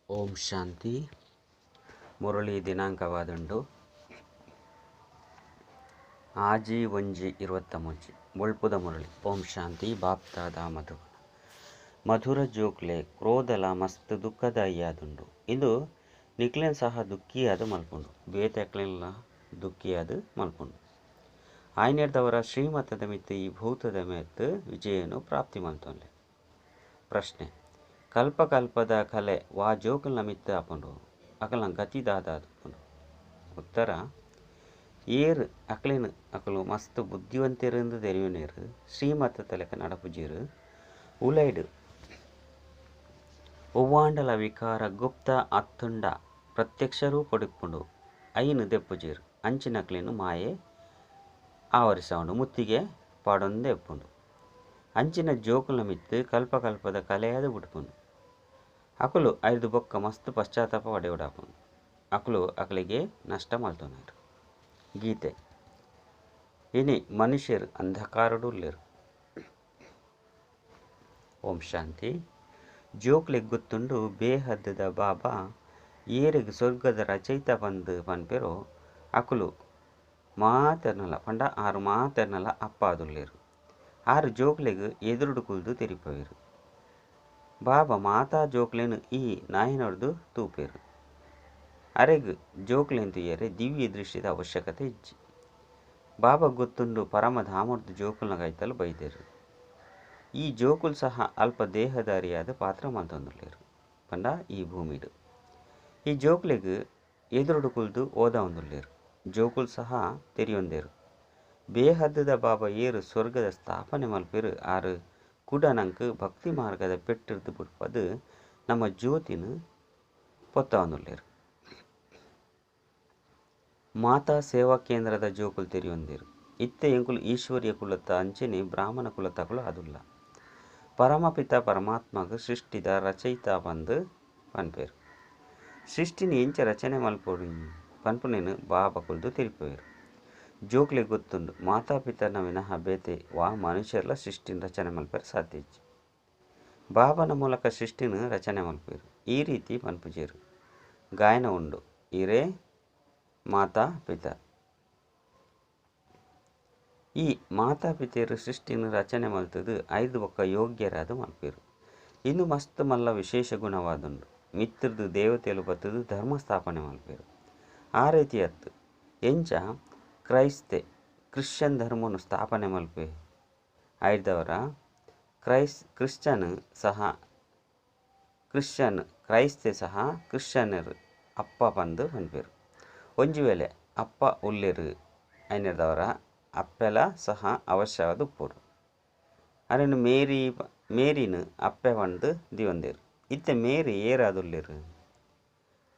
ಓಂ ಶಾಂತಿ. ಮುರಳಿ ದಿನಾಂಕವಾದುಂಡು ಆಜಿ ಒಂಜಿ 23 ಬೊಳ್ಪುದ ಮುರಳಿ. ಓಂ ಶಾಂತಿ. ಬಾಪ್ತಾದ ಮಧುರ ಜೋಕ್ಲೆ ಕ್ರೋಧಲ ಮಸ್ತ್ ದುಃಖದ ಅಯ್ಯಾದುಂಡು. ಇಂದು ನಿಕ್ಲೆನ್ ಸಹ ದುಃಖಿಯಾದ ಮಲ್ಪುಂಡು, ಬೇತೆಕ್ಲೆನ್ಲ ದುಃಖಿಯಾದ ಮಲ್ಪುಂಡು. ಆಯ್ನೆರ್ದವರ ಶ್ರೀಮತದ ಮಿತ್ತು ಈ ಭೂತದ ಮೆತ್ತು ವಿಜಯನು ಪ್ರಾಪ್ತಿ ಮಲ್ತೊಂಡೆ. ಪ್ರಶ್ನೆ: ಕಲ್ಪಕಲ್ಪದ ಕಲೆ ವಾ ಜೋಕಲ್ನ ಮಿತ್ತು ಆಪುಂಡು, ಅಕಲ್ನ ಗತಿ ದಾದಾದುಂಡು. ಉತ್ತರ: ಏರು ಅಕ್ಲೆನು ಅಕಲು ಮಸ್ತ್ ಬುದ್ಧಿವಂತಿರಂದು ತೆರಿಯುನೇರು ಶ್ರೀಮತ ತಲೆಕ ನಡಪುಜೀರು ಉಲೈಡು ಒವ್ವಾಂಡಲ ವಿಕಾರ ಗುಪ್ತ ಅತ್ತುಂಡ ಪ್ರತ್ಯಕ್ಷರೂ ಪೊಡಿಪುಂಡು ಐನು ದೆಪ್ಪುಜೀರು ಅಂಚಿನಕ್ಲೆನು ಮಾಯೆ ಆವರಿಸವುಂಡು ಮುತ್ತಿಗೆ ಪಾಡೊಂದು ಎಪ್ಪುಂಡು. ಅಂಚಿನ ಜೋಕುಲ್ನ ಮಿತ್ತು ಕಲ್ಪಕಲ್ಪದ ಕಲೆಯಾದ ಬಿಡ್ಪುಂಡು. ಅಕುಲು ಐದು ಬೊಕ್ಕ ಮಸ್ತ್ ಪಶ್ಚಾತ್ತಾಪ ಪಡೆಯುಡಾಪುಂಡು. ಅಕುಲು ಅಕಲಿಗೆ ನಷ್ಟ ಮಲ್ತೊಂದರು. ಗೀತೆ: ಇನಿ ಮನುಷ್ಯರು ಅಂಧಕಾರಡು ಉಲ್ಲೆರು. ಓಂ ಶಾಂತಿ. ಜೋಕ್ಲೆಗ್ ಗೊತ್ತುಂಡು ಬೇಹದ್ದದ ಬಾಬಾ ಏರೆಗ್ ಸ್ವರ್ಗದ ರಚಯಿತ ಬಂದು ಪನ್ಪೆರೋ ಅಕುಲು ಮಾತೆರ್ನಲ ಪಂಡ ಆರು ಮಾತೆರ್ನಲ ಅಪ್ಪಾದುಲ್ಲೆರು. ಆರು ಜೋಕ್ಲೆಗ್ ಎದುರುಡು ಕುಲ್ದು ತೆರಿಪವೆರು. ಬಾಬಾ ಮಾತಾ ಜೋಕ್ಲೆನು ಈ ನಾಯಿನೊಡ್ದು ತೂಪೆರು. ಅರೆಗ್ ಜೋಕ್ಲೆನ್ ತುಯ್ಯರೆ ದಿವ್ಯ ದೃಷ್ಟಿದ ಅವಶ್ಯಕತೆ ಇಜ್ಜಿ. ಬಾಬಾ ಗೊತ್ತುಂಡು ಪರಮಧಾಮರ್ದು ಜೋಕುಲ್ನ ಕೈತಲು ಬೈದೆರು. ಈ ಜೋಕುಲ್ ಸಹ ಅಲ್ಪ ದೇಹದಾರಿಯಾದ ಪಾತ್ರ ಮಲ್ತೊಂದುಲ್ಲೆರು ಪಂಡ ಈ ಭೂಮಿಡು. ಈ ಜೋಕ್ಲೆಗ್ ಎದುರುಡು ಕುಲ್ದು ಓದಾವುಂದುಲ್ಲೆರು. ಜೋಕುಲ್ ಸಹ ತೆರಿಯೊಂದೆರು. ಬೇಹದ್ದದ ಬಾಬಾ ಏರು ಸ್ವರ್ಗದ ಸ್ಥಾಪನೆ ಮಲ್ಪೆರು. ಆರು ಕುಡ ನಂಕ್ ಭಕ್ತಿ ಮಾರ್ಗದ ಪೆಟ್ಟಿರ್ದು ಬಿಡ್ಪದು ನಮ್ಮ ಜ್ಯೋತಿನ ಪೊತ್ತಾವುಂದುಲ್ಲೆರು. ಮಾತಾ ಸೇವಾ ಕೇಂದ್ರದ ಜೋಕುಲ್ ತೆರಿಯೊಂದೆರು. ಇತ್ತೆ ಎಂಕುಲು ಈಶ್ವರ್ಯ ಕುಲತ ಅಂಚನೆ ಬ್ರಾಹ್ಮಣ ಕುಲತಕುಲು ಆದುಲ್ಲ. ಪರಮಪಿತ ಪರಮಾತ್ಮಗ್ ಸೃಷ್ಟಿದ ರಚಯಿತ ಬಂದು ಪನ್ಪೆರು. ಸೃಷ್ಟಿನಿ ಎಂಚ ರಚನೆ ಮಲ್ಪೊಡು ಪನ್ಪುನೆನು ಬಾಬಾ ಕುಲ್ದು ತೆರಿಪುವೆರು. ಜೋಕ್ಲೆಗ್ ಗೊತ್ತುಂಡು ಮಾತಾಪಿತರ್ನ ವಿನಃ ಬೇತೆ ವಾ ಮನುಷ್ಯರ್ಲ ಸೃಷ್ಟಿನ ರಚನೆ ಮಲ್ಪೆರೆ ಸಾಧ್ಯ ಇಜ್ಜಿ. ಬಾಬನ ಮೂಲಕ ಸೃಷ್ಟಿನ ರಚನೆ ಮಲ್ಪೆರು. ಈ ರೀತಿ ಪನ್ಪುಜೆರು. ಗಾಯನ ಉಂಡು: ಇರೇ ಮಾತಾ ಪಿತ. ಈ ಮಾತಾಪಿತೆಯರು ಸೃಷ್ಟಿನ ರಚನೆ ಮಲ್ತದು ಐದು ಬೊಕ್ಕ ಯೋಗ್ಯರಾದ ಮಲ್ಪೆರು. ಇಂದು ಮಸ್ತ್ ಮಲ್ಲ ವಿಶೇಷ ಗುಣವಾದುಂಡು. ಮಿತ್ರದು ದೇವತೆಲು ಬತ್ತದು ಧರ್ಮ ಸ್ಥಾಪನೆ ಮಲ್ಪೆರು. ಆ ರೀತಿ ಅತ್ತು ಎಂಚ ಕ್ರಿಶ್ಚಿಯನ್ ಧರ್ಮನು ಸ್ಥಾಪನೆ ಮಲ್ಪೆ ಆಯ್ದವರ ಕ್ರೈಸ್ತೆ ಸಹ ಕ್ರಿಶ್ಚಿಯನ್ನರು ಅಪ್ಪ ಬಂದು ಪನ್ಪೆರು. ಒಂಜಿ ವೇಳೆ ಅಪ್ಪ ಉಲ್ಲೆರು ಐನೆರ್ದವರ ಅಪ್ಪೆಲ ಸಹ ಅವಶ್ಯವಾದ ಉಪ್ಪುಡು. ಅರೆನು ಮೇರಿನು ಅಪ್ಪೆ ಬಂದು ದಿವಂದೆರು. ಇತ್ತೆ ಮೇರಿ ಏರಾದುಲ್ಲೆರು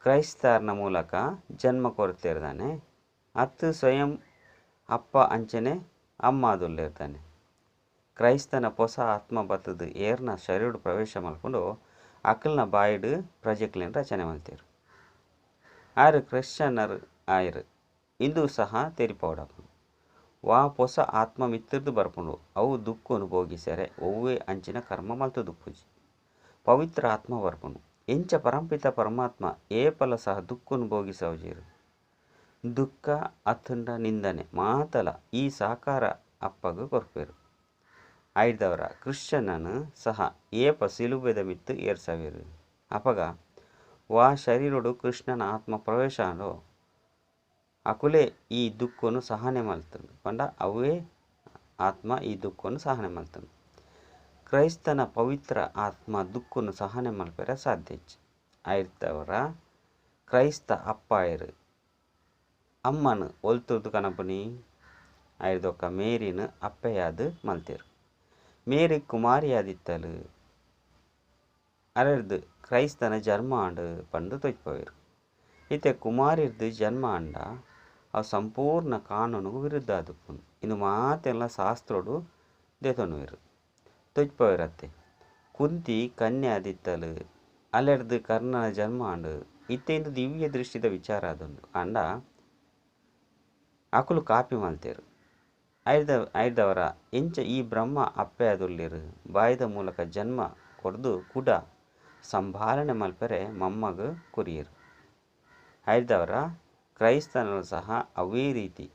ಕ್ರೈಸ್ತಾರ್ನ ಮೂಲಕ ಜನ್ಮ ಕೊರತೆರ್ದಾನೆ. ಅತ್ತು ಸ್ವಯಂ ಅಪ್ಪ ಅಂಚನೆ ಅಮ್ಮಾದುಲ್ಲೆರ್ದಾನೆ. ಕ್ರೈಸ್ತನ ಪೊಸ ಆತ್ಮ ಬತ್ತದು ಏರ್ನ ಶರೀರಡು ಪ್ರವೇಶ ಮಲ್ಪುಂಡು ಅಕಲ್ನ ಬಾಯಿಡು ಪ್ರಜೆಕ್ಲೆನ್ ರಚನೆ ಮಲ್ತೆರು. ಆರು ಕ್ರಿಶ್ಚಿಯನ್ನರು ಆಯರು. ಇಂದು ಸಹ ತೆರಿಪೌಡಪುಂಡು. ವಾ ಪೊಸ ಆತ್ಮ ಮಿತ್ರದು ಬರ್ಪುಂಡು. ಅವು ದುಃಖನು ಭೋಗಿಸರೆ ಒವ್ವೇ ಅಂಚಿನ ಕರ್ಮ ಮಲ್ತುದುಪ್ಪುಜಿ. ಪವಿತ್ರ ಆತ್ಮ ಬರ್ಪುಂಡು. ಎಂಚ ಪರಂಪಿತ ಪರಮಾತ್ಮ ಏಪಲ ಸಹ ದುಃಖನು ಭೋಗಿಸವುಜೀರು. ದುಃಖ ಅತ್ತುಂಡ ನಿಂದನೆ ಮಾತಲ ಈ ಸಾಕಾರ ಅಪ್ಪಗ ಕೊರ್ಪೆರು. ಆಯ್ದವರ ಕ್ರಿಶ್ಚಿಯನ್ನನು ಸಹ ಏಪ ಸಿಲುಬೆದ ಮಿತ್ತು ಏರ್ಸವೆರು. ಅಪಗ ವಾ ಶರೀರಡು ಕೃಷ್ಣನ ಆತ್ಮ ಪ್ರವೇಶ ಆಂಡೋ ಅಕುಲೆ ಈ ದುಃಖನು ಸಹನೆ ಮಲ್ತನು ಪಂಡ ಅವೇ ಆತ್ಮ ಈ ದುಃಖನು ಸಹನೆ ಮಲ್ತನು. ಕ್ರೈಸ್ತನ ಪವಿತ್ರ ಆತ್ಮ ದುಃಖನು ಸಹನೆ ಮಲ್ಪೆರೆ ಸಾಧ್ಯ ಇಜ್ಜಿ. ಆಯ್ದವರ ಕ್ರೈಸ್ತ ಅಪ್ಪ ಆಯರು. ಅಮ್ಮನು ಒಲ್ತುದು ಕನಪುನಿ ಆಯ್ದೊಕ್ಕ ಮೇರಿನ ಅಪ್ಪೆಯಾದು ಮಲ್ತೆರು. ಮೇರಿ ಕುಮಾರಿಯಾದಿತ್ತಲು ಅರೆರ್ದು ಕ್ರೈಸ್ತನ ಜನ್ಮ ಆಂಡು ಪಂಡು ತೊಜ್ಪವೆರು. ಇತ್ತೆ ಕುಮಾರಿರ್ದು ಜನ್ಮ ಆಂಡ ಅವು ಸಂಪೂರ್ಣ ಕಾನೂನುಗು ವಿರುದ್ಧ ಆದುಪ್ಪುಂಡು. ಇಂದು ಮಾತೆಲ್ಲ ಶಾಸ್ತ್ರೋಡು ದೆತೊನುವೆರು ತೊಜ್ಪವೆರತ್ತೆ. ಕುಂತಿ ಕನ್ಯೆ ಆದಿತ್ತಲು ಅಲೆರ್ದು ಕರ್ಣನ ಜನ್ಮ ಆಂಡು ಇತ್ತೆ ಇಂದು ದಿವ್ಯ ದೃಷ್ಟಿದ ವಿಚಾರ ಆದುಂಡು ಆಂಡ ಅಕುಲು ಕಾಪಿ ಮಲ್ತೆರು. ಆಯ್ದವರ ಎಂಚ ಈ ಬ್ರಹ್ಮ ಅಪ್ಪೆ ಆದುಲ್ಲೆರು ಬಾಯ್ದ ಮೂಲಕ ಜನ್ಮ ಕೊಡ್ದು ಕುಡ ಸಂಭಾಲನೆ ಮಲ್ಪರೆ ಮೊಮ್ಮಗ ಕುರಿಯರು. ಐದವರ ಕ್ರೈಸ್ತನರು ಸಹ ಅವೇ ರೀತಿ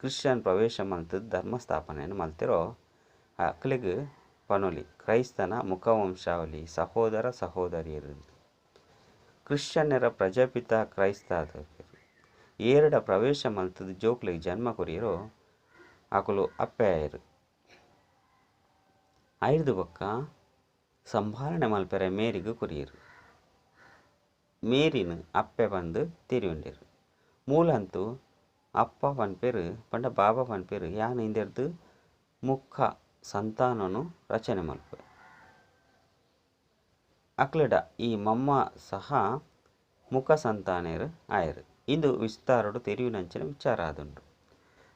ಕ್ರಿಶ್ಚಿಯನ್ ಪ್ರವೇಶ ಮಲ್ತದ್ದು ಧರ್ಮ ಸ್ಥಾಪನೆಯನ್ನು ಮಲ್ತಿರೋ ಅಕ್ಲಿಗೆ ಪನೊಲಿ ಕ್ರೈಸ್ತನ ಮುಖವಂಶಾವಳಿ ಸಹೋದರ ಸಹೋದರಿಯರು. ಕ್ರಿಶ್ಚಿಯನ್ನರ ಪ್ರಜಾಪಿತ ಕ್ರೈಸ್ತ ಏರಡ ಪ್ರವೇಶ ಮಲ್ತದ್ದು ಜೋಕ್ಲಿಗೆ ಜನ್ಮ ಕೊರಿಯರು ಅಕುಲು ಅಪ್ಪೆಯರು. ಐದು ಬೊಕ್ಕ ಸಂಭಾಲನೆ ಮಲ್ಪೆರೆ ಮೇರಿಗೂ ಕುರಿಯರು. ಮೇರಿನ ಅಪ್ಪೆ ಬಂದು ತಿರಿಯುಂಡಿರು. ಮೂಲಂತೂ ಅಪ್ಪ ಪನ್ಪೇರು ಪಂಡ ಬಾಬಾ ಪನ್ಪೇರು ಯಾನ ಹಿಂದೆರ್ದು ಮುಖ ಸಂತಾನನು ರಚನೆ ಮಲ್ಪೆ ಅಕ್ಲಡ ಈ ಮಮ್ಮ ಸಹ ಮುಖ ಸಂತಾನೇರು ಆಯರು. ಇಂದು ವಿಸ್ತಾರಡು ತೆರಿಯುನಂಚಿನ ವಿಚಾರ ಆದುಂಡು.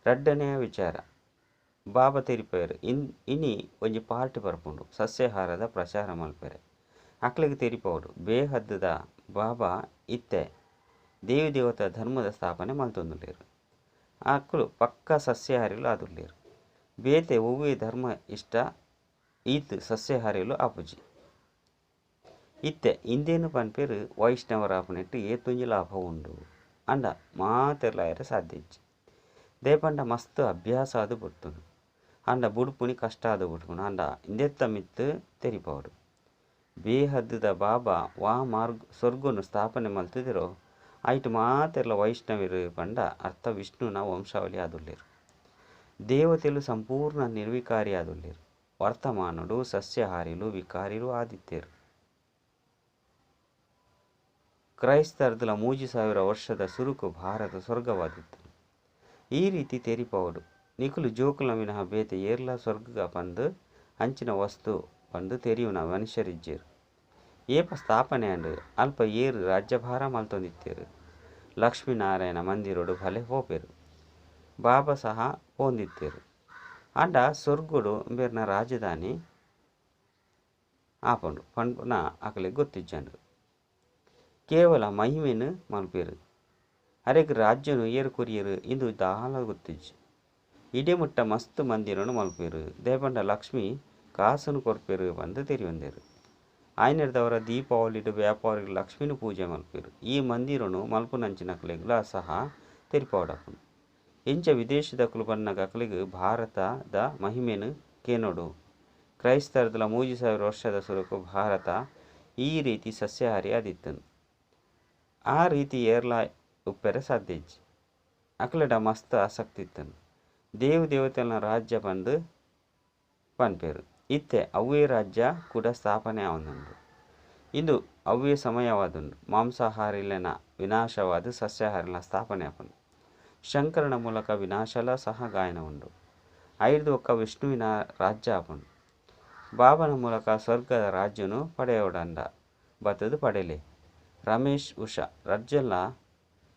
ರಡ್ಡನೆಯ ವಿಚಾರ ಬಾಬಾ ತೆರಿಪೇರು ಇನಿ ಒಂಜಿ ಪಾರ್ಟಿ ಬರ್ಪುಂಡು ಸಸ್ಯಾಹಾರದ ಪ್ರಚಾರ ಮಲ್ಪೆರೆ ಅಕ್ಲಿಗೆ ತೆರಿಪೋಡು ಬೇಹದ್ದದ ಬಾಬಾ ಇತ್ತೆ ದೇವಿ ದೇವತಾ ಧರ್ಮದ ಸ್ಥಾಪನೆ ಮಲ್ತೊಂದುಲ್ಲೇರು. ಅಕ್ಲು ಪಕ್ಕ ಸಸ್ಯಾಹಾರಿಲು ಆದುಲ್ಲೇರು. ಬೇತೆ ಒವ್ವೇ ಧರ್ಮ ಇಷ್ಟ ಈತ್ ಸಸ್ಯಾಹಾರಿಲು ಆಪುಜಿ ಇತ್ತೆ ಇಂದೇನು ಪನ್ಪೇರು ವೈಷ್ಣವರಾಪನೆಟ್ಟು ಏತೊಂಜಿ ಲಾಭ ಉಂಡು ಅಂಡ ಮಾತೆರ್ಲಾಯರ ಸಾಧ್ಯಜ್ಜಿ. ದೇಪಂಡ ಮಸ್ತ್ ಅಭ್ಯಾಸ ಆದು ಬುಡ್ತುಂಡು ಅಂಡ ಬುಡುಪುನಿ ಕಷ್ಟ ಆದು ಬುಡ್ಪುಂಡು ಅಂಡ ಇಂದೆತ್ತ ಮಿತ್ತು ತೆರಿಪೋಡು. ಬೇಹದ್ದದ ಬಾಬಾ ವಾ ಸ್ವರ್ಗನು ಸ್ಥಾಪನೆ ಮಲ್ತಿದಿರೋ ಐಟು ಮಾತೆರ್ಲ ವೈಷ್ಣವಿರು ಪಂಡ ಅರ್ಥ ವಿಷ್ಣುನ ವಂಶಾವಳಿ ಆದುಲ್ಲೇರು. ದೇವತೆಲು ಸಂಪೂರ್ಣ ನಿರ್ವಿಕಾರಿ ಆದುಲ್ಲೇರು. ವರ್ತಮಾನುಡು ಸಸ್ಯಾಹಾರಿಲು ವಿಕಾರಿಲು ಆದಿತ್ಯರು. ಕ್ರೈಸ್ತರದಲ 3000 ವರ್ಷದ ಸುರುಕು ಭಾರತ ಸ್ವರ್ಗವಾದಿತ್ತು. ಈ ರೀತಿ ತೆರಿಪವಡು ನಿಕುಲು ಜೋಕುಲ ಮಿನಹ ಬೇತೆ ಏರ್ಲ ಸ್ವರ್ಗ ಪಂದು ಅಂಚಿನ ವಸ್ತು ಪಂದು ತೆರಿಯುನ ಮನುಷ್ಯರಿಜ್ಜೇರು. ಏಪ ಸ್ಥಾಪನೆ ಅಂಡು ಅಲ್ಪ ಏರು ರಾಜ್ಯಭಾರ ಮಲ್ತೊಂದಿತ್ತೇರು. ಲಕ್ಷ್ಮೀನಾರಾಯಣ ಮಂದಿರೊಡು ಫಲೆ ಹೋಪೆರು. ಬಾಬಾ ಸಹ ಪೋಂದಿತ್ತೇರು. ಅಂಡ ಸ್ವರ್ಗುಡು ಬೇರ್ನ ರಾಜಧಾನಿ ಆಪಂಡು ಪಂಡ್ನ ಅಕಲಿಗೆ ಗೊತ್ತಿಜ್ಜಂಡು. ಕೇವಲ ಮಹಿಮೆನು ಮಲ್ಪೇರು. ಅರೆಗ್ ರಾಜ್ಯನು ಏರು ಕೊರಿಯರು ಇಂದು ದಾಲ ಗೊತ್ತಿಜ್ಜಿ. ಇಡೆಮುಟ್ಟ ಮಸ್ತ್ ಮಂದಿರನು ಮಲ್ಪೇರು. ದೇಪಂಡ ಲಕ್ಷ್ಮಿ ಕಾಸನು ಕೊರ್ಪೇರು ಬಂದು ತೆರಿಯೊಂದೇರು. ಆಯ್ನೆರ್ದವರ ದೀಪಾವಳಿಡು ವ್ಯಾಪಾರಿಗಳು ಲಕ್ಷ್ಮಿನು ಪೂಜೆ ಮಲ್ಪೇರು. ಈ ಮಂದಿರನು ಮಲ್ಪುನಂಚಿನಕ್ಲೆಗ್ಲ ಸಹ ತೆರಿಪವಡಪುಂಡು. ಎಂಚ ವಿದೇಶದಕುಲು ಬನ್ನಗ ಅಕ್ಲಿಗೆ ಭಾರತದ ಮಹಿಮೆನು ಕೇನೋಡು. ಕ್ರೈಸ್ತರದಲ 3000 ವರ್ಷದ ಸುರುಕು ಭಾರತ ಈ ರೀತಿ ಸಸ್ಯಾಹಾರಿ ಆದಿತ್ತನು. ಆ ರೀತಿ ಏರ್ಲ ಉಪ್ಪೆರೆ ಸಾಧ್ಯಜ್ಜಿ. ಅಕ್ಲಡ ಮಸ್ತ್ ಆಸಕ್ತಿ ಇತ್ತನು. ದೇವು ದೇವತೆಲ್ನ ರಾಜ್ಯ ಬಂದು ಪನ್ಪೇರು. ಇತ್ತೆ ಅವ್ವೇ ರಾಜ್ಯ ಕೂಡ ಸ್ಥಾಪನೆ ಆವೊಂದುಂಡು. ಇಂದು ಅವ್ವೇ ಸಮಯವಾದುಂಡು. ಮಾಂಸಾಹಾರಿಲೆನ ವಿನಾಶವಾದ ಸಸ್ಯಾಹಾರಿಲ ಸ್ಥಾಪನೆ ಆಪುಂಡು. ಶಂಕರನ ಮೂಲಕ ವಿನಾಶಲ ಸಹ ಗಾಯನ ಉಂಡು. ಐದು ಒಕ್ಕ ವಿಷ್ಣುವಿನ ರಾಜ್ಯ ಆಪುಂಡು. ಬಾಬನ ಮೂಲಕ ಸ್ವರ್ಗದ ರಾಜ್ಯನು ಪಡೆಯೋಡಂಡ ಬತ್ತದು ಪಡೆಯಲೇ. ರಮೇಶ್ ಉಷಾ ರಜ್ಜೆಲ್ಲ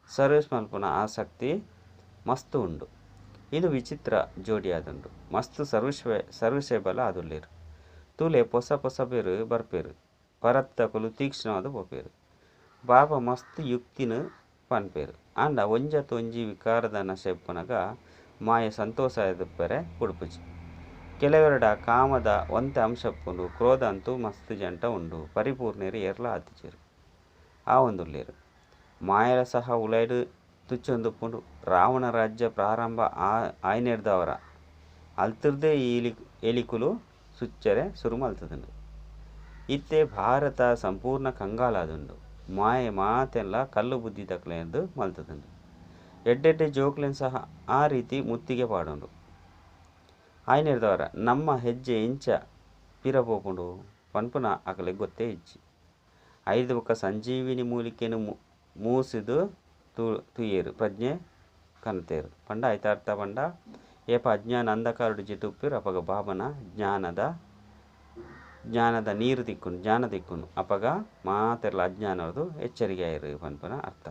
ಸರ್ವಿಸ್ ಮಲ್ಪುನ ಆಸಕ್ತಿ ಮಸ್ತ್ ಉಂಡು. ಇದು ವಿಚಿತ್ರ ಜೋಡಿ ಆದುಂಡು. ಮಸ್ತ್ ಸರ್ವಿಸೇಬಲ್ ಆದುಲ್ಲೇರು. ತುಲೆ ಪೊಸ ಪೊಸ ಬೇರು ಬರ್ಪೇರು. ಪರತ್ತಕುಲು ತೀಕ್ಷ್ಣವಾದ ಪೋಪೇರು. ಬಾಬಾ ಮಸ್ತ್ ಯುಕ್ತಿನು ಪನ್ಪೇರು. ಅಂಡ ಒಂಜಿ ವಿಕಾರದನ ಸೆಪ್ಪುನಗ ಮಾಯ ಸಂತೋಷ ಎದುಪ್ಪರೆ ಉಡುಪುಜಿ. ಕೆಲವೆರಡ ಕಾಮದ ಒಂತೆ ಅಂಶಪ್ಪುಂಡು. ಕ್ರೋಧ ಅಂತೂ ಮಸ್ತ್ ಜಂಟ ಉಂಡು. ಪರಿಪೂರ್ಣರು ಏರ್ಲ ಆದಿಜೇರು ಆ ಒಂದುಲ್ಲೇರು. ಮಾಯಲ ಸಹ ಉಲೈಡು ತುಚ್ಚೊಂದುಪ್ಪುಂಡು. ರಾವಣ ರಾಜ್ಯ ಪ್ರಾರಂಭ ಆಯ್ನೆರ್ದವರ ಅಲ್ತಿರ್ದೇ ಎಲಿಕುಲು ಸುಚ್ಚರೆ ಸುರು ಮಲ್ತದುಂಡು. ಇತ್ತೆ ಭಾರತ ಸಂಪೂರ್ಣ ಕಂಗಾಲಾದುಂಡು. ಮಾಯೆ ಮಾತೆಲ್ಲ ಕಲ್ಲು ಬುದ್ಧಿ ತಕ್ಲೆಂದು ಮಲ್ತದುಂಡು. ಎಡ್ಡೆಡ್ಡೆ ಜೋಕ್ಲೆನ್ ಸಹ ಆ ರೀತಿ ಮುತ್ತಿಗೆ ಪಾಡುಂಡು. ಆಯ್ನೆರ್ದವರ ನಮ್ಮ ಹೆಜ್ಜೆ ಇಂಚ ಪಿರಪೋಪುಂಡು ಪನ್ಪುನ ಅಕಲಿಗೆ ಗೊತ್ತೇ ಇಜ್ಜಿ. ಐದು ಬೊಕ್ಕ ಸಂಜೀವಿನಿ ಮೂಲಿಕೆನು ಮೂಸಿದು ತುಯೇರು ಪ್ರಜ್ಞೆ ಕನ್ತೇರು ಪಂಡ ಐತಾರ್ಥ ಪಂಡ ಏಪ ಅಜ್ಞಾನ ಅಂಧಕಾರುಡು ಜಿತುಪ್ಪಿರು ಅಪಗ ಬಾಬನ ಜ್ಞಾನದ ನೀರು ತಿಕ್ಕುನು ಜ್ಞಾನ ತಿಕ್ಕುನು ಅಪಗ ಮಾತೆರ್ಲ ಅಜ್ಞಾನದು ಎಚ್ಚರಿಕೆ ಆಯಿರು ಪನ್ಪನ ಅರ್ಥ.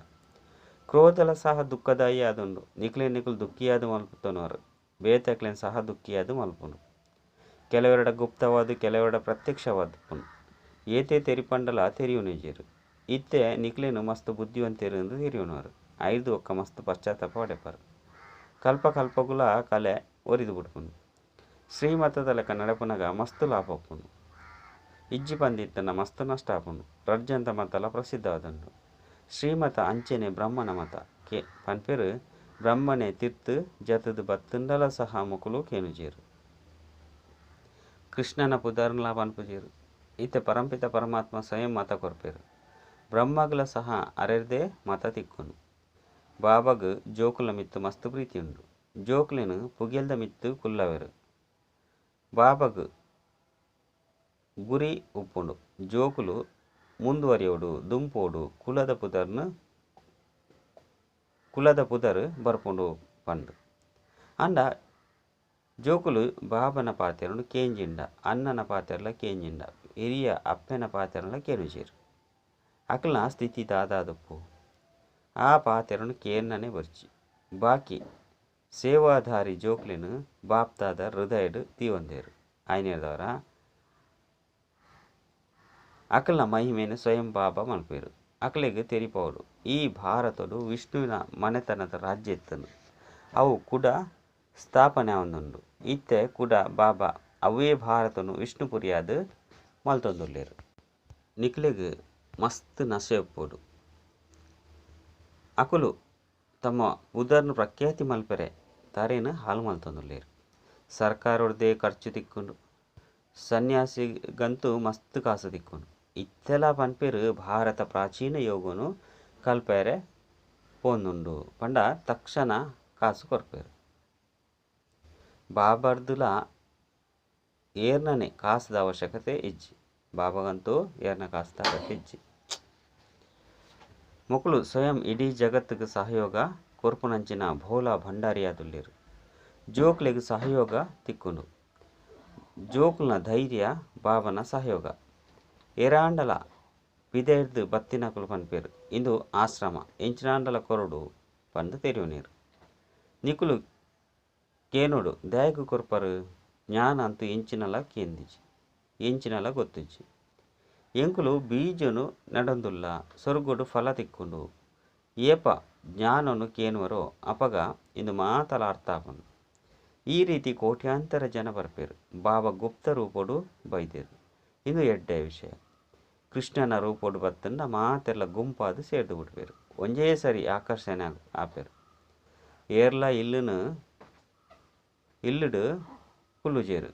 ಕ್ರೋಧಲ ಸಹ ದುಃಖದಾಯಿ ಆದುಂಡು. ನಿಕ್ಲು ದುಃಖಿಯಾದು ಮಲ್ಪುತ್ತನವರು ಬೇತಕ್ಲೆನ್ ಸಹ ದುಃಖಿಯಾದು ಮಲ್ಪುಂಡು. ಕೆಲವೆರಡ ಗುಪ್ತವಾದು ಕೆಲವೆರಡ ಪ್ರತ್ಯಕ್ಷವಾದುಪ್ಪುಂಡು. ಏತೆ ತೆರಿಪಂಡಲ ತೆರಿಯುನಿಜೇರು. ಇತ್ತೆ ನಿಕ್ಲೆನು ಮಸ್ತ್ ಬುದ್ಧಿವಂತೇರು ಎಂದು ತೆರಿಯುನವರು. ಐದು ಒಕ್ಕ ಮಸ್ತ್ ಪಶ್ಚಾತ್ತಾಪ ಪಡೆಪರು. ಕಲ್ಪಕಲ್ಪಗುಲ ಕಲೆ ಒರಿದು ಬಿಡ್ಪುಂಡು. ಶ್ರೀಮತದ ಲೆಕ್ಕ ನಡಪುನಗ ಮಸ್ತ್ ಲಾಭಪ್ಪುಂಡು. ಇಜ್ಜಿ ಪಂದಿತ್ತನ ಮಸ್ತ್ ನಷ್ಟ ಆಪುಂಡು. ರಡ್ಜಂತ ಮತಲ ಪ್ರಸಿದ್ಧವಾದುಂಡು. ಶ್ರೀಮತ ಅಂಚೆನೆ ಬ್ರಹ್ಮನ ಮತ ಕೆ ಪನ್ಪೆರು ಬ್ರಹ್ಮನೆ ತಿರ್ತು ಜತದು ಬತ್ತುಂಡಲ ಸಹ ಮುಕುಲು ಕೇನುಜೇರು. ಕೃಷ್ಣನ ಪುದರ್ನಲ ಪನ್ಪುಜೇರು. ಇತ್ತೆ ಪರಂಪಿತ ಪರಮಾತ್ಮ ಸ್ವಯಂ ಮತ ಕೊರ್ಪೇರು. ಬ್ರಹ್ಮಗ್ಲ ಸಹ ಅರೆರ್ದೇ ಮತ ತಿಕ್ಕುನು. ಬಾಬಗ್ ಜೋಕುಲ ಮಿತ್ತು ಮಸ್ತ್ ಪ್ರೀತಿ ಉಂಡು. ಜೋಕುಲೆನು ಪುಗೆಲ್ದ ಮಿತ್ತು ಕುಲ್ಲವೆರು. ಬಾಬಗ್ ಗುರಿ ಉಪ್ಪುಂಡು. ಜೋಕುಲು ಮುಂದುವರಿಯೋಡು ದುಂಪೋಡು ಕುಲದ ಪುದರ್ ಬರ್ಪುಂಡು ಪಂಡು. ಅಂಡ ಜೋಕುಲು ಬಾಬನ ಪಾತೆರನು ಕೇಂಜಿಂಡ, ಅಣ್ಣನ ಪಾತೆರ್ಲ ಕೇಂಜಿಂಡ, ಹಿರಿಯ ಅಪ್ಪನ ಪಾತೆರಲ ಕೇನುಜೇರು. ಅಕ್ಲನ ಸ್ಥಿತಿ ದಾದಾದುಪ್ಪು ಆ ಪಾತೆರನು ಕೇನ್ನನೆ ಬರ್ಚಿ. ಬಾಕಿ ಸೇವಾಧಾರಿ ಜೋಕ್ಲೆನು ಬಾಪ್ತಾದ ಹೃದಯಡು ತೀವಂದೇರು. ಆಯ್ನೇರ್ದವರ ಅಕಲ್ನ ಮಹಿಮೆನು ಸ್ವಯಂ ಬಾಬಾ ಮಲ್ಪೇರು. ಅಕ್ಲೆಗ್ ತೆರಿಪವಡು ಈ ಭಾರತಡು ವಿಷ್ಣುವಿನ ಮನೆತನದ ರಾಜ್ಯ ಇತ್ತನು. ಅವು ಕೂಡ ಸ್ಥಾಪನೆ ಆವೊಂದುಂಡು. ಇತ್ತೆ ಕೂಡ ಬಾಬಾ ಅವೇ ಭಾರತನು ವಿಷ್ಣುಪುರಿಯಾದ ಮಲ್ತೊಂದುಲ್ಲೇರು. ನಿಕ್ಲೆಗ್ ಮಸ್ತ್ ನಶೆ ಉಪ್ಪೋಡು. ಅಕುಲು ತಮ್ಮ ಉದರ್ನು ಪ್ರಖ್ಯಾತಿ ಮಲ್ಪೆರೆ ತರೇನು ಹಾಲು ಮಲ್ತೊಂದುಲ್ಲೇರು. ಸರ್ಕಾರೊಡ್ದೇ ಖರ್ಚು ತಿಕ್ಕುಂಡು. ಸನ್ಯಾಸಿಗಂತೂ ಮಸ್ತ್ ಕಾಸು ತಿಕ್ಕುಂಡು. ಇತ್ತೆಲ ಪನ್ಪೇರು ಭಾರತ ಪ್ರಾಚೀನ ಯೋಗನು ಕಲ್ಪೆರೆ ಪೋಂದುಂಡು ಪಂಡ ತಕ್ಷಣ ಕಾಸು ಕೊರ್ಪೇರು. ಬಾಬರ್ದುಲ ಏರ್ನನೆ ಕಾಸದ ಅವಶ್ಯಕತೆ ಇಜ್ಜಿ. ಬಾಬಾಗಂತೂ ಏರ್ನ ಕಾಸದ ಅಗತ್ಯ ಇಜ್ಜಿ. ಮೊಕುಲು ಸ್ವಯಂ ಇಡೀ ಜಗತ್ತಿಗೆ ಸಹಯೋಗ ಕೊರ್ಪುನಂಚಿನ ಭೋಲಾ ಭಂಡಾರಿಯಾದುಲ್ಲೇರು. ಜೋಕ್ಲೆಗ್ ಸಹಯೋಗ ತಿಕ್ಕುಂಡು. ಜೋಕುಲ್ನ ಧೈರ್ಯ ಬಾಬನ ಸಹಯೋಗ. ಎರಾಂಡಲ ಪಿದೆರ್ದು ಬತ್ತಿನಕುಲು ಪನ್ಪೇರು ಇಂದು ಆಶ್ರಮ ಎಂಚಿನಾಂಡಲ ಕೊರಡು ಪಂದು ತೆರಿಯುನೇರು. ನಿಕುಲು ಕೇನುಡು ದಯಗು ಕೊರ್ಪರು ಜ್ಞಾನ ಅಂತೂ ಎಂಚಿನಲ ಕೇಂದಿಜಿ ಎಂಚಿನಲ ಗೊತ್ತುಜಿ. ಎಂಕುಲು ಬೀಜನು ನೆಡೊಂದುಲ್ಲ ಸೊರ್ಗೊಡು ಫಲ ತಿಕ್ಕುಂಡು. ಏಪ ಜ್ಞಾನನು ಕೇನುವರೋ ಅಪಗ ಇಂದು ಮಾತಲ ಅರ್ಥ ಆಪುಂಡು. ಈ ರೀತಿ ಕೋಟ್ಯಾಂತರ ಜನ ಬರ್ಪೇರು. ಬಾಬಾ ಗುಪ್ತ ರೂಪೋಡು ಬೈದೇರು. ಇಂದು ಎಡ್ಡೆ ವಿಷಯ. ಕೃಷ್ಣನ ರೂಪೋಡು ಬತ್ತಂಡ ಮಾತೆಲ್ಲ ಗುಂಪಾದು ಸೇರ್ದು ಬಿಡ್ಪೇರು. ಒಂಜೇ ಸರಿ ಆಕರ್ಷಣೆ ಆಪೇರು. ಏರ್ಲ ಇಲ್ಲುಡು ಕುಲ್ಲುಜೇರು.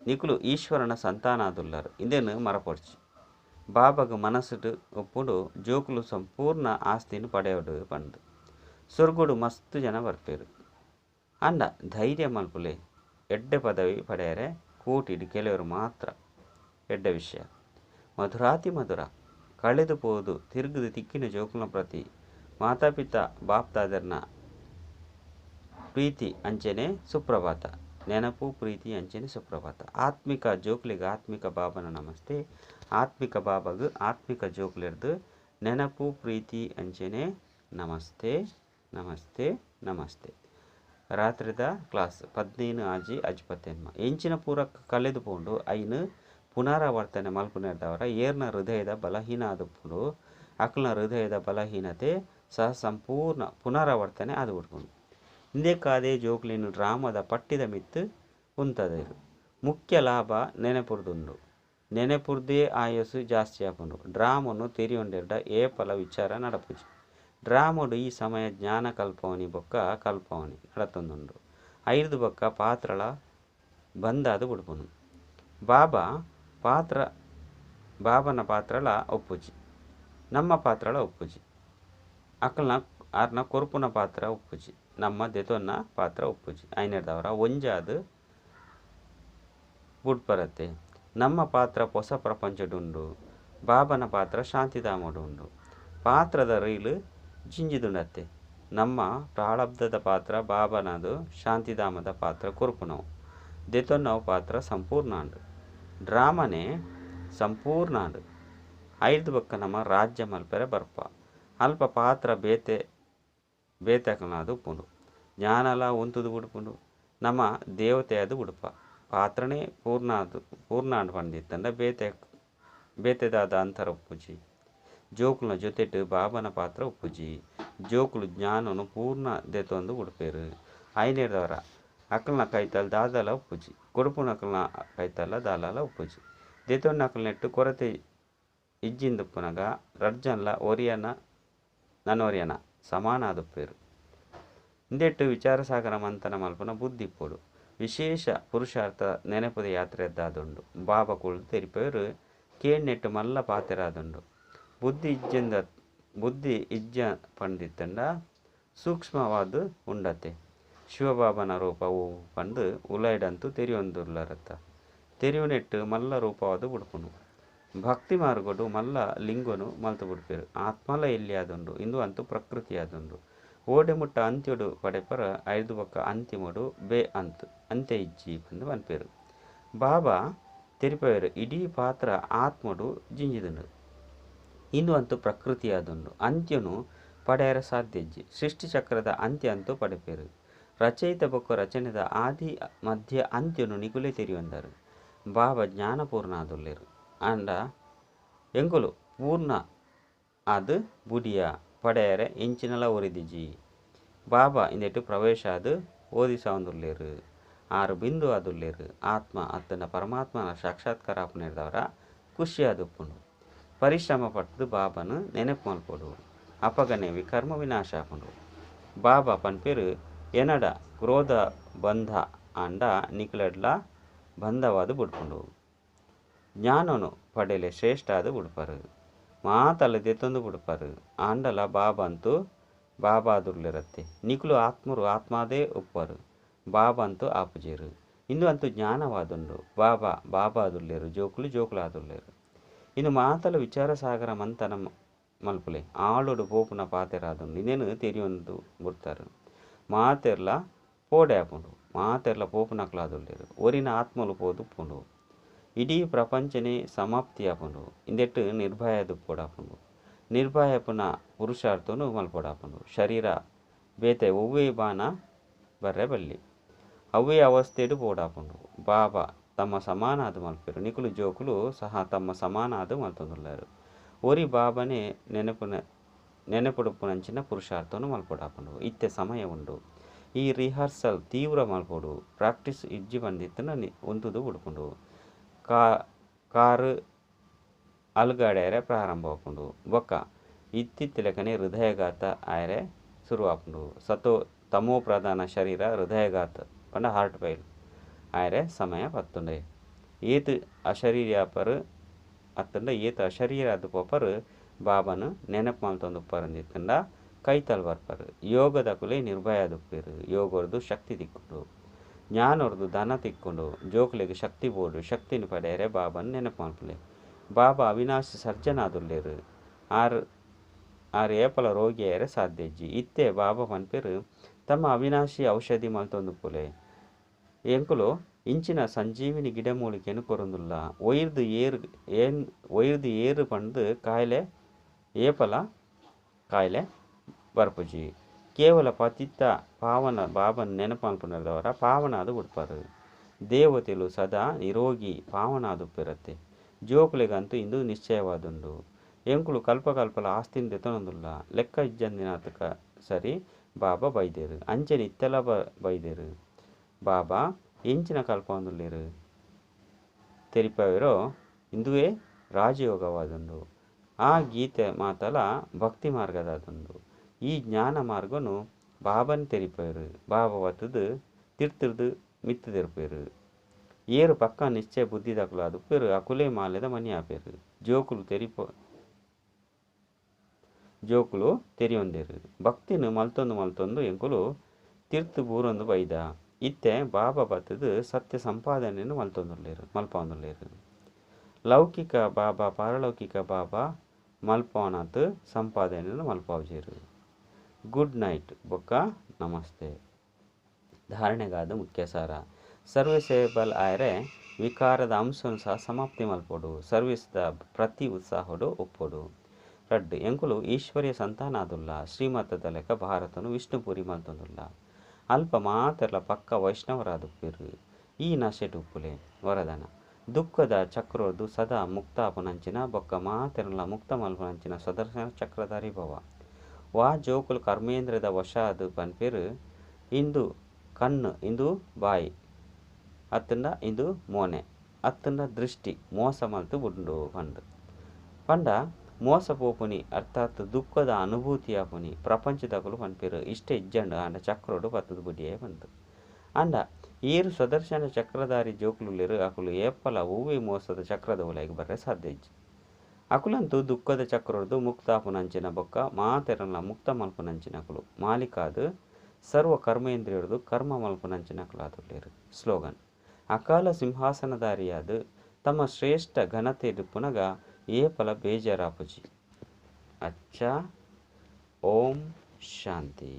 ನಿಕುಲು ಈಶ್ವರನ ಸಂತಾನಾದುಲ್ಲಾರು ಇಂದೇನು ಮರಪೊಡ್ಚಿ. ಬಾಬಾಗ ಮನಸ್ಸುಡು ಒಪ್ಪುಡು ಜೋಕುಲು ಸಂಪೂರ್ಣ ಆಸ್ತಿನು ಪಡೆಯೋಡು ಪಂಡು. ಸೊರ್ಗೊಡು ಮಸ್ತ್ ಜನ ಬರ್ಪೇರು. ಅಂಡ ಧೈರ್ಯ ಮಲ್ಪುಲೆ ಎಡ್ಡೆ ಪದವಿ ಪಡೆಯರೆ ಕೂಟಿಡು ಕೆಲವರು ಮಾತ್ರ. ಎಡ್ಡೆ ವಿಷಯ. ಮಧುರಾತಿ ಮಧುರ ಕಳೆದು ಪೋದು ತಿರುಗುದು ತಿಕ್ಕಿನ ಜೋಕುಲ ಪ್ರತಿ ಮಾತಾಪಿತ ಬಾಪ್ತಾದರ್ನ ಪ್ರೀತಿ ಅಂಚೆನೆ ಸುಪ್ರಭಾತ. ನೆನಪು ಪ್ರೀತಿ ಅಂಚೆನೆ ಸುಪ್ರಭಾತ. ಆತ್ಮಿಕ ಜೋಕ್ಲಿಗೆ ಆತ್ಮಿಕ ಬಾಬನ ನಮಸ್ತೆ. ಆತ್ಮಿಕ ಬಾಬಾಗ ಆತ್ಮಿಕ ಜೋಕ್ಲೆರ್ದು ನೆನಪು ಪ್ರೀತಿ ಅಂಚೆನೆ ನಮಸ್ತೆ ನಮಸ್ತೆ ನಮಸ್ತೆ. ರಾತ್ರಿದ ಕ್ಲಾಸ್ 15 ಆಜಿ ಅಜ್ಪತ್ತೆನ್ಮ ಎಂಚಿನ ಪೂರ ಕಳೆದು ಪೋಂಡು ಐನು ಪುನರಾವರ್ತನೆ ಮಲ್ಪುನೆರ್ದವರ ಏರ್ನ ಹೃದಯದ ಬಲಹೀನ ಆದುಪ್ಪುಂಡು. ಅಕ್ಲನ ಹೃದಯದ ಬಲಹೀನತೆ ಸಹ ಸಂಪೂರ್ಣ ಪುನರಾವರ್ತನೆ ಆದು ಬಿಡ್ಪುಂಡು. ಇಂದೇ ಕಾದೇ ಜೋಕ್ಲಿನ ಡ್ರಾಮದ ಪಟ್ಟಿದ ಮಿತ್ತು ಉಂತದೇರು. ಮುಖ್ಯ ಲಾಭ ನೆನೆಪುರ್ದುಂಡು. ನೆನೆಪುರ್ದೇ ಆಯಸ್ಸು ಜಾಸ್ತಿ ಆಪುಂಡು. ಡ್ರಾಮನು ತೆರಿಯೊಂಡೆರ್ಡ ಏಪಲ ವಿಚಾರ ನಡಪುಜಿ. ಡ್ರಾಮಡು ಈ ಸಮಯ ಜ್ಞಾನ ಕಲ್ಪವನಿ ಬೊಕ್ಕ ಕಲ್ಪವನಿ ನಡತೊಂದುಂಡು. ಐರ್ದು ಬೊಕ್ಕ ಪಾತ್ರಳ ಬಂದಾದು ಬಿಡ್ಪುನು. ಬಾಬನ ಪಾತ್ರಳ ಒಪ್ಪುಜಿ. ನಮ್ಮ ಪಾತ್ರಳ ಒಪ್ಪುಜಿ. ಅರ್ನ ಕೊರ್ಪುನ ಪಾತ್ರ ಒಪ್ಪುಜಿ. ನಮ್ಮ ದೆತೊನ್ನ ಪಾತ್ರ ಒಪ್ಪುಜಿ. ಐನೆರ್ದವರ ಒಂಜಾದು ಬುಡ್ಪರತೆ. ನಮ್ಮ ಪಾತ್ರ ಹೊಸ ಪ್ರಪಂಚಡುಂಡು. ಬಾಬನ ಪಾತ್ರ ಶಾಂತಿಧಾಮಡು ಉಂಡು. ಪಾತ್ರದ ರೈಲು ಜಿಂಜಿದುಂಡತ್ತೆ. ನಮ್ಮ ಪ್ರಾರಬ್ಧದ ಪಾತ್ರ ಬಾಬನದು ಶಾಂತಿಧಾಮದ ಪಾತ್ರ ಕೊರ್ಪುನವು. ದೆತೊನ್ನವು ಪಾತ್ರ ಸಂಪೂರ್ಣಾಂಡು. ಡ್ರಾಮನೆ ಸಂಪೂರ್ಣಾಂಡು. ಐದು ಬೊಕ್ಕ ನಮ್ಮ ರಾಜ್ಯ ಮಲ್ಪೆರೆ ಬರ್ಪ. ಅಲ್ಪ ಪಾತ್ರ ಬೇತೆಕನಾದು ಉಪ್ಪುಂಡು. ಜ್ಞಾನಲ ಉಂತುದು ಬಿಡ್ಪುಂಡು. ನಮ್ಮ ದೇವತೆಯದು ಉಡುಪ. ಪಾತ್ರನೇ ಪೂರ್ಣಾಂಡು ಪಂಡಿತ್ತಂಡ ಬೇತೆದಾದ ಅಂತರ ಉಪ್ಪುಜಿ. ಜೋಕುಲ್ನ ಜೊತೆಟ್ ಬಾಬನ ಪಾತ್ರ ಉಪ್ಪುಜಿ. ಜೋಕುಲು ಜ್ಞಾನನು ಪೂರ್ಣ ದೆತೊಂದು ಉಡುಪೇರು. ಐನೇರ್ದವರ ಅಕಲ್ನ ಕೈತಲ್ ದಾದಲ ಉಪ್ಪುಜಿ. ಕೊಡುಪುನಕಲ್ನ ಕೈತಲ್ಲ ದಾಲಾಲ ಉಪ್ಪುಜಿ. ದೆತೊನ್ನಕುಲು ನೆಟ್ಟು ಕೊರತೆ ಇಜ್ಜಿಂದುಪ್ಪುನಗ ರಡ್ಜನ್ಲ ಒರಿಯನ ನನೊರಿಯನ ಸಮಾನ ಆದುಪ್ಪೇರು. ಇಂದೆಟ್ಟು ವಿಚಾರಸಾಗರ ಮಂಥನ ಮಲ್ಪನ ಬುದ್ಧಿಪ್ಪೊಡು ವಿಶೇಷ ಪುರುಷಾರ್ಥ ನೆನಪುದ ಯಾತ್ರೆ ಎದ್ದಾದುಂಡು. ಬಾಬಾ ಕುಳ್ದು ತೆರಿಪೇರು ಕೇಣ್ಣೆಟ್ಟು ಮಲ್ಲ ಪಾತೆರಾದುಂಡು. ಬುದ್ಧಿ ಇಜ್ಜ ಪಂಡಿತ್ತಂಡ ಸೂಕ್ಷ್ಮವಾದ ಉಂಡತೆ. ಶಿವಬಾಬನ ರೂಪವು ಪಂಡು ಉಲೈಡಂತೂ ತೆರಿಯೊಂದುರ್ಲರತ್ತ. ತೆರಿಯುನೆಟ್ಟು ಮಲ್ಲ ರೂಪವಾದ ಬುಡ್ಪುನು. ಭಕ್ತಿ ಮಾರ್ಗೊಡು ಮಲ್ಲ ಲಿಂಗೊನು ಮಲ್ತು ಬಿಡ್ಪೇರು. ಆತ್ಮಲ ಎಲ್ಲಿ ಆದುಂಡು ಇಂದು ಅಂತೂ ಪ್ರಕೃತಿ ಆದುಂಡು. ಓಡೆ ಮುಟ್ಟ ಅಂತ್ಯೊಡು ಪಡೆಪರ ಐದು ಪಕ್ಕ ಅಂತಿಮೊಡು ಬೇ ಅಂತ್ಯ ಇಜ್ಜಿ ಬಂದು ಮನ್ಪೇರು. ಬಾಬಾ ತೆರಿಪೇರು ಇಡೀ ಪಾತ್ರ ಆತ್ಮಡು ಜಿಂಜಿದುಂಡು ಇಂದು ಅಂತೂ ಪ್ರಕೃತಿ ಆದುಂಡು. ಅಂತ್ಯನು ಪಡೆಯರ ಸಾಧ್ಯ ಇಜ್ಜಿ. ಸೃಷ್ಟಿ ಚಕ್ರದ ಅಂತ್ಯ ಅಂತೂ ಪಡೆಪೇರು. ರಚಯಿತ ಬೊಕ್ಕ ರಚನೆದ ಆದಿ ಮಧ್ಯ ಅಂತ್ಯನು ನಿಗುಲೆ ತೆರಿಯೊಂದರು. ಬಾಬಾ ಜ್ಞಾನಪೂರ್ಣ ಆದುಲ್ಲೇರು ಅಂಡ ಎಂಕುಲು ಪೂರ್ಣ ಅದು ಬುಡಿಯ ಪಡೆಯರೆ ಇಂಚಿನಲ ಒರಿದಿಜಿ. ಬಾಬಾ ಇಂದೆಟ್ಟು ಪ್ರವೇಶ ಅದು ಓದಿಸವಂದುಲ್ಲೇರು. 6 ಬಿಂದು ಆದುಲ್ಲೇರು. ಆತ್ಮ ಅತ್ತನ ಪರಮಾತ್ಮನ ಸಾಕ್ಷಾತ್ಕಾರ ಆಪುನೆರ್ದವರ ಖುಷಿ ಆದುಪ್ಪುಂಡು. ಪರಿಶ್ರಮ ಪಟ್ಟದು ಬಾಬಾನು ನೆನಪು ಮಲ್ಪೊಡು. ಅಪಗನೆ ವಿಕರ್ಮ ವಿನಾಶ ಆಪುಂಡು. ಬಾಬಾ ಪನ್ಪೇರು ಎನಡ ಕ್ರೋಧ ಬಂಧ ಅಂಡ ನಿಕ್ಲಡ್ಲ ಬಂಧವಾದು ಬುಡ್ಪುಂಡು. ಜ್ಞಾನನು ಪಡೆಲೆ ಶ್ರೇಷ್ಠ ಅದು ಬುಡ್ಪರು. ಮಾತಲ್ಲ ದೆತ್ತೊಂದು ಬುಡ್ಪರು. ಆಂಡಲ ಬಾಬಾ ಅಂತೂ ಬಾಬಾ ಆದುರ್ಲಿರತ್ತೆ. ನಿಕ್ಲು ಆತ್ಮರು ಆತ್ಮಾದೇ ಉಪ್ಪರು. ಬಾಬಾ ಅಂತೂ ಆಪುಜೇರು. ಇಂದು ಅಂತೂ ಜ್ಞಾನವಾದುಂಡು. ಬಾಬಾ ಆದುಲ್ಲೇರು. ಜೋಕುಲು ಆದುಲ್ಲೇರು. ಇನ್ನು ಮಾತಲ ವಿಚಾರ ಸಾಗರ ಮಂಥನ ಮಲ್ಪುಲೆ ಆಳುಡು ಪೋಪುನ ಪಾತೆರಾದುಂಡು. ಇನ್ನೇನು ತೆರಿಯೊಂದು ಬಿಡ್ತಾರು. ಮಾತೆರ್ಲ ಪೋಡೆ ಆಪುಂಡು. ಮಾತೆರ್ಲ ಪೋಪುನಕ್ಲಾದುಲ್ಲೇರು. ಒರಿನ ಆತ್ಮಲು ಪೋದುಪ್ಪುಂಡು. ಇಡೀ ಪ್ರಪಂಚನೇ ಸಮಾಪ್ತಿ ಆಪುಂಡು. ಇಂದೆಟ್ಟು ನಿರ್ಭಯ ದುಪ್ಪೊಡಾಪುಂಡು. ನಿರ್ಭಯಪುನ ಪುರುಷಾರ್ಥನು ಮಲ್ಪೊಡಾಪುಂಡು. ಶರೀರ ಬೇತೆ ಒವ್ವೇ ಬಾನ ಬರ್ರೆ ಬಲ್ಲಿ ಅವೇ ಅವಸ್ಥೆಡು ಪೋಡಾಪುಂಡು. ಬಾಬಾ ತಮ್ಮ ಸಮಾನ ಅದು ಮಲ್ಪೇರು. ನಿಕುಲು ಜೋಕುಲು ಸಹ ತಮ್ಮ ಸಮಾನ ಅದು ಮಲ್ತೊಂದುಲ್ಲಾರು. ಒರಿ ಬಾಬನೇ ನೆನಪುಡುಪುನಂಚಿನ ಪುರುಷಾರ್ಥನು ಮಲ್ಪೊಡಾಪುಂಡು. ಇತ್ತೆ ಸಮಯ ಉಂಡು. ಈ ರಿಹರ್ಸಲ್ ತೀವ್ರ ಮಲ್ಪೊಡು. ಪ್ರಾಕ್ಟೀಸ್ ಇಜ್ಜಿ ಬಂದಿತ್ತನ ಉಂತುದು ಬಿಡ್ಪುಂಡು. ಕಾರು ಅಲ್ಗಾಡ್ಯಾರೆ ಪ್ರಾರಂಭ ಆಪುಂಡು. ಬೊಕ್ಕ ಇತ್ತಿತ್ತಿಲೆಕನೆ ಹೃದಯಘಾತ ಆಯರೆ ಶುರು ಆಪುಂಡು. ತಮೋ ಪ್ರಧಾನ ಶರೀರ ಹೃದಯಘಾತ ಪಂಡ ಹಾರ್ಟ್ ಫೈಲ್ ಆಯರೆ ಸಮಯ ಪತ್ತುಂಡೆ. ಏತು ಅಶರೀರ್ಯಾಪರು ಅತ್ತಂಡ ಏತು ಅಶರೀರಾದ ಪೋಪರು ಬಾಬನು ನೆನಪು ಮಲ್ತೊಂದುಪ್ಪರಂದಿತ್ತಂಡ ಕೈತಲ್ ಬರ್ಪರು. ಯೋಗದ ಕುಲೆ ನಿರ್ಭಯ ದುಪ್ಪೇರು. ಯೋಗರ್ದು ಶಕ್ತಿ ತಿಕ್ಕೊಂಡು ಜ್ಞಾನರ್ದು ಧನ ತಿಕ್ಕೊಂಡು ಜೋಕುಲೆಗೆ ಶಕ್ತಿ ಬೋಡು. ಶಕ್ತಿನ ಪಡೆಯರೆ ಬಾಬನ್ ನೆನಪು ಮಲ್ಪಲೆ. ಬಾಬಾ ಅವಿನಾಶಿ ಸರ್ಜನಾದುಲ್ಲೇರು. ಆರು ಏಪಲ ರೋಗಿಯರೆ ಸಾಧ್ಯ ಇಜ್ಜಿ. ಇತ್ತೆ ಬಾಬಾ ಮನ್ಪೇರು ತಮ್ಮ ಅವಿನಾಶಿ ಔಷಧಿ ಮಲ್ತೊಂದುಪ್ಪುಲೆ. ಎಂಕುಲು ಇಂಚಿನ ಸಂಜೀವಿನಿ ಗಿಡಮೂಲಿಕೆಯನ್ನು ಕೊರೊಂದುಲ್ಲ. ಒಯ್ದು ಏರು ಪಂಡು ಕಾಯಿಲೆ ಏಪಲ ಕಾಯಿಲೆ ಬರ್ಪುಜಿ. ಕೇವಲ ಪತಿತ ಪಾವನ ಬಾಬನ ನೆನಪು ಮಲ್ಪುನದವರ ಪಾವನ ಅದು ಬಿಡ್ಪಾರು. ದೇವತೆಲು ಸದಾ ನಿರೋಗಿ ಪಾವನ ಆದುಪ್ಪಿರತ್ತೆ. ಜೋಕುಲೆಗಂತೂ ಇಂದು ನಿಶ್ಚಯವಾದುಂಡು. ಎಂಕುಲು ಕಲ್ಪಕಲ್ಪಲ ಆಸ್ತಿನ ದೆತೊನೊಂದುಲ್ಲ. ಲೆಕ್ಕ ಇಜ್ಜಂದಿನಾತಕ ಸರಿ ಬಾಬಾ ಬೈದೇರು. ಅಂಚೆನ ಇತ್ತೆಲ ಬೈದೇರು. ಬಾಬಾ ಎಂಚಿನ ಕಲ್ಪೊಂದುಲ್ಲೇರು ತೆರಿಪವಿರೋ ಇಂದುವೇ ರಾಜಯೋಗವಾದುಂಡು. ಆ ಗೀತೆ ಮಾತಲ ಭಕ್ತಿ ಮಾರ್ಗದಾದುಂಡು. ಈ ಜ್ಞಾನ ಮಾರ್ಗನು ಬಾಬನ್ ತೆರಿಪೇರು. ಬಾಬಾ ವತ್ತದು ತಿರ್ತಿರ್ದು ಮಿತ್ತು ತೆರಿಪೇರು. ಏರು ಪಕ್ಕ ನಿಶ್ಚಯ ಬುದ್ಧಿ ದಕಲು ಆದುಪ್ಪೇರು. ಅಕುಲೆ ಮಾಲೆದ ಮನಿ ಆಪೇರು. ಜೋಕುಲು ತೆರಿಯೊಂದೇರು. ಭಕ್ತಿನು ಮಲ್ತೊಂದು ಎಂಕುಲು ತಿರ್ತು ಬೂರೊಂದು ಬೈದ. ಇತ್ತೆ ಬಾಬಾ ಬತ್ತದು ಸತ್ಯ ಸಂಪಾದನೆಯನ್ನು ಮಲ್ಪೊಂದುಲ್ಲೇರು. ಲೌಕಿಕ ಬಾಬಾ ಪಾರಲೌಕಿಕ ಬಾಬಾ ಮಲ್ಪೋನತ್ ಸಂಪಾದನೆಯನ್ನು ಮಲ್ಪಾವುಜೇರು. ಗುಡ್ ನೈಟ್ ಬೊಕ್ಕ ನಮಸ್ತೆ. ಧಾರಣೆಗಾದ ಮುಖ್ಯ ಸಾರ. ಸರ್ವಿಸೇಬಲ್ ಆಯರೆ ವಿಕಾರದ ಅಂಶನು ಸಹ ಸಮಾಪ್ತಿ ಮಲ್ಪೊಡು. ಸರ್ವಿಸ್ದ ಪ್ರತಿ ಉತ್ಸಾಹಡು ಒಪ್ಪೊಡು. ರಡ್ಡು ಎಂಕುಲು ಈಶ್ವರ್ಯ ಸಂತಾನಾದುಲ್ಲ. ಶ್ರೀಮತದ ಲೆಕ್ಕ ಭಾರತನು ವಿಷ್ಣುಪುರಿ ಮಲ್ತೊಂದುಲ್ಲ. ಅಲ್ಪ ಮಾತೆರ್ಲ ಪಕ್ಕ ವೈಷ್ಣವರಾದುಪ್ಪೇರು. ಈ ನಶೆಟ್ ಉಪ್ಪುಲೆ ವರದಾನ. ದುಃಖದ ಚಕ್ರದ್ದು ಸದಾ ಮುಕ್ತಾಪುನಂಚಿನ ಬೊಕ್ಕ ಮಾತೆರ್ಲ ಮುಕ್ತ ಮಲ್ಪುನಂಚಿನ ಸುದರ್ಶನ ಚಕ್ರಧಾರಿ ಭವ. ವಾ ಜೋಕುಲು ಕರ್ಮೇಂದ್ರದ ವಶ ಅದು ಪನ್ಪೇರು. ಇಂದು ಕಣ್ಣು ಇಂದು ಬಾಯಿ ಅತ್ತಂಡ ಇಂದು ಮೋನೆ ಅತ್ತನ ದೃಷ್ಟಿ ಮೋಸ ಮಲ್ತು ಬುಂಡು ಪಂಡ ಮೋಸ ಪೋಪುನಿ ಅರ್ಥಾತ್ ದುಃಖದ ಅನುಭೂತಿ ಆಪುನಿ ಪ್ರಪಂಚದಾಗಲು ಪನ್ಪೇರು ಇಷ್ಟ ಇಜ್ಜಂಡು ಆಂಡ ಚಕ್ರೋಡು ಬತ್ತದ ಬುಡಿಯೇ ಬಂತು ಅಂಡ ಈರು ಸ್ವದರ್ಶನ ಚಕ್ರಧಾರಿ ಜೋಕುಲು ಅಕುಲು ಏಪ್ಪಲ ಹೂವೆ ಮೋಸದ ಚಕ್ರದ ಒಳಗೆ ಬರ್ರೆ ಸಾಧ್ಯ ಇಜ್ಜಿ ಅಕುಲಂತೂ ದುಃಖದ ಚಕ್ರದ್ದು ಮುಕ್ತಾಪುನಂಚಿನ ಬೊಕ್ಕ ಮಾತೆರಲ್ಲ ಮುಕ್ತ ಮಲ್ಪುನಂಚಿನಕುಲು ಮಾಲಿಕಾದು ಸರ್ವ ಕರ್ಮೇಂದ್ರಿಯರದು ಕರ್ಮ ಮಲ್ಪುನಂಚಿನಕುಲು ಆದುಲ್ಲೇರು ಸ್ಲೋಗನ್ ಅಕಾಲ ಸಿಂಹಾಸನಧಾರಿಯಾದ ತಮ್ಮ ಶ್ರೇಷ್ಠ ಘನತೆ ಪುನಗ ಏಪಲ ಬೇಜಾರಾಪುಜಿ ಅಚ್ಚ ಓಂ ಶಾಂತಿ.